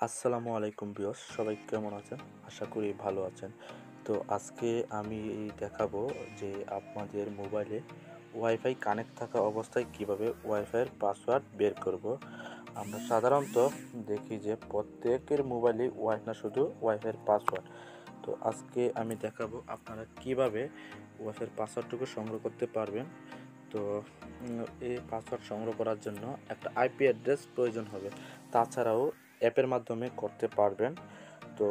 আসসালামু আলাইকুম ভিউয়ার্স, সবাই কেমন আছেন? আশা করি ভালো আছেন। তো আজকে আমি দেখাবো যে আপনাদের মোবাইলে ওয়াইফাই কানেক্ট থাকা অবস্থায় কিভাবে ওয়াইফাইয়ের পাসওয়ার্ড বের করব। আমরা সাধারণত দেখি যে প্রত্যেকের মোবাইলে না শুধু ওয়াইফাইয়ের পাসওয়ার্ড। তো আজকে আমি দেখাবো আপনারা কিভাবে ওয়াইফাইয়ের পাসওয়ার্ডটুকু সংগ্রহ করতে পারবেন। তো এই পাসওয়ার্ড সংগ্রহ করার জন্য একটা আইপি অ্যাড্রেস প্রয়োজন হবে। তাছাড়াও অ্যাপের মাধ্যমে করতে পারবেন। তো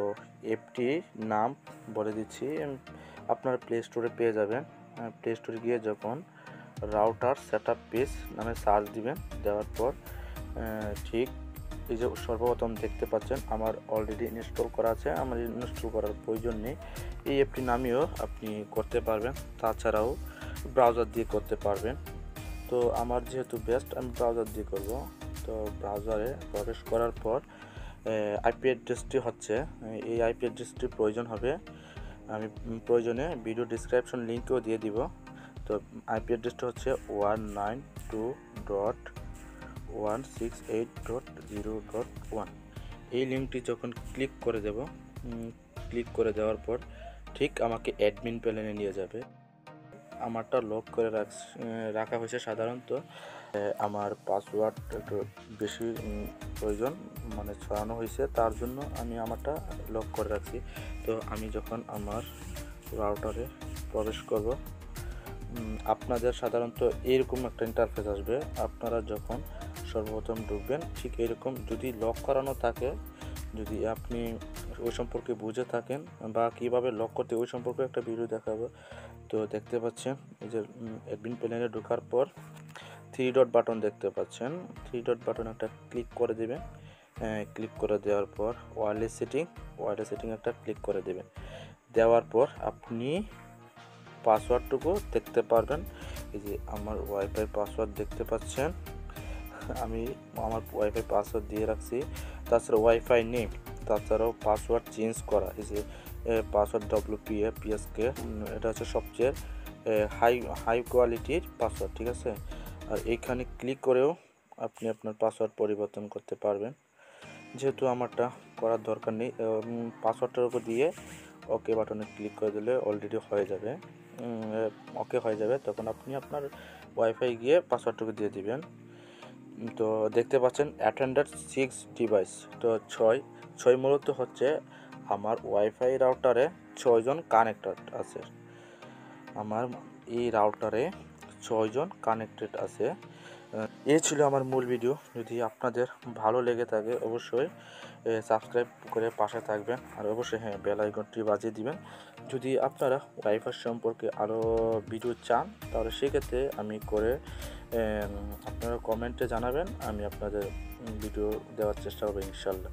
অ্যাপটির নাম বলে দিচ্ছি, আপনার প্লে স্টোরে পেয়ে যাবেন। প্লে স্টোরে গিয়ে যখন রাউটার সেটআপ পেজ নামে সার্চ দিবেন, দেওয়ার পর ঠিক এই যে সর্বপ্রথম দেখতে পাচ্ছেন আমার অলরেডি ইনস্টল করা আছে, আমার ইনস্টল করার প্রয়োজন নেই। এই অ্যাপটি নামিয়েও আপনি করতে পারবেন, তাছাড়াও ব্রাউজার দিয়ে করতে পারবেন। তো আমার যেহেতু বেস্ট, আমি ব্রাউজার দিয়ে করব। তো ব্রাউজারে প্রবেশ করার পর আইপি অ্যাড্রেসটি হচ্ছে, এই আইপি অ্যাড্রেসটির প্রয়োজন হবে। আমি প্রয়োজনে ভিডিও ডিসক্রিপশন লিঙ্কও দিয়ে দিব। তো আইপি অ্যাড্রেসটা হচ্ছে 192.168.0.1। এই লিঙ্কটি যখন ক্লিক করে দেব, ক্লিক করে দেওয়ার পর ঠিক আমাকে অ্যাডমিন প্যানেলে নিয়ে যাবে। আমারটা লক করে রাখা হয়েছে সাধারণত। আমার পাসওয়ার্ড একটু বেশি প্রয়োজন, মানে ছড়ানো হয়েছে, তার জন্য আমি আমারটা লক করে রাখছি। তো আমি যখন আমার রাউটারে প্রবেশ করব, আপনাদের সাধারণত এরকম একটা ইন্টারফেস আসবে। আপনারা যখন সর্বপ্রথম ঢুকবেন ঠিক এরকম, যদি লক করানো থাকে, যদি আপনি ওই সম্পর্কে বুঝে থাকেন বা কীভাবে লক করতে ওই সম্পর্কে একটা ভিডিও দেখাবো। তো দেখতে পাচ্ছেন এই যে অ্যাডমিন প্যানেলে ঢোকার পর 3 ডট বাটন দেখতে পাচ্ছেন। 3 ডট বাটন একটা ক্লিক করে দেবেন। ক্লিক করে দেওয়ার পর ওয়্যারলেস সেটিং একটা ক্লিক করে দেবেন। দেওয়ার পর আপনি পাসওয়ার্ডটুকু দেখতে পারবেন। এই যে আমার ওয়াইফাই পাসওয়ার্ড দেখতে পাচ্ছেন, আমি আমার ওয়াইফাই পাসওয়ার্ড দিয়ে রাখছি। তাছাড়া ওয়াইফাই নেম, তাছাড়াও পাসওয়ার্ড চেঞ্জ করা, এই যে পাসওয়ার্ড WPA এটা হচ্ছে সবচেয়ে হাই কোয়ালিটির পাসওয়ার্ড, ঠিক আছে। আর এইখানে ক্লিক করেও আপনি আপনার পাসওয়ার্ড পরিবর্তন করতে পারবেন। যেহেতু আমারটা করার দরকার নেই, পাসওয়ার্ডটার উপর দিয়ে ওকে বাটনে ক্লিক করে দিলে অলরেডি হয়ে যাবে, ওকে হয়ে যাবে। তখন আপনি আপনার ওয়াইফাই গিয়ে পাসওয়ার্ডটুকু দিয়ে দিবেন। তো দেখতে পাচ্ছেন অ্যাটেন্ডেড 6 ডিভাইস। তো ছয় মূলত হচ্ছে আমার ওয়াইফাই রাউটারে 6 জন কানেক্টেড আছে। আমার এই রাউটারে 6 জন কানেক্টেড আছে। এই ছিল আমার মূল ভিডিও। যদি আপনাদের ভালো লেগে থাকে অবশ্যই সাবস্ক্রাইব করে পাশে থাকবেন, আর অবশ্যই বেল আইকনটি বাজিয়ে দিবেন। যদি আপনারা ওয়াইফাই সম্পর্কে আরও ভিডিও চান তাহলে সেক্ষেত্রে আমি করে আপনারা কমেন্টে জানাবেন, আমি আপনাদের ভিডিও দেওয়ার চেষ্টা করব ইনশাল্লাহ।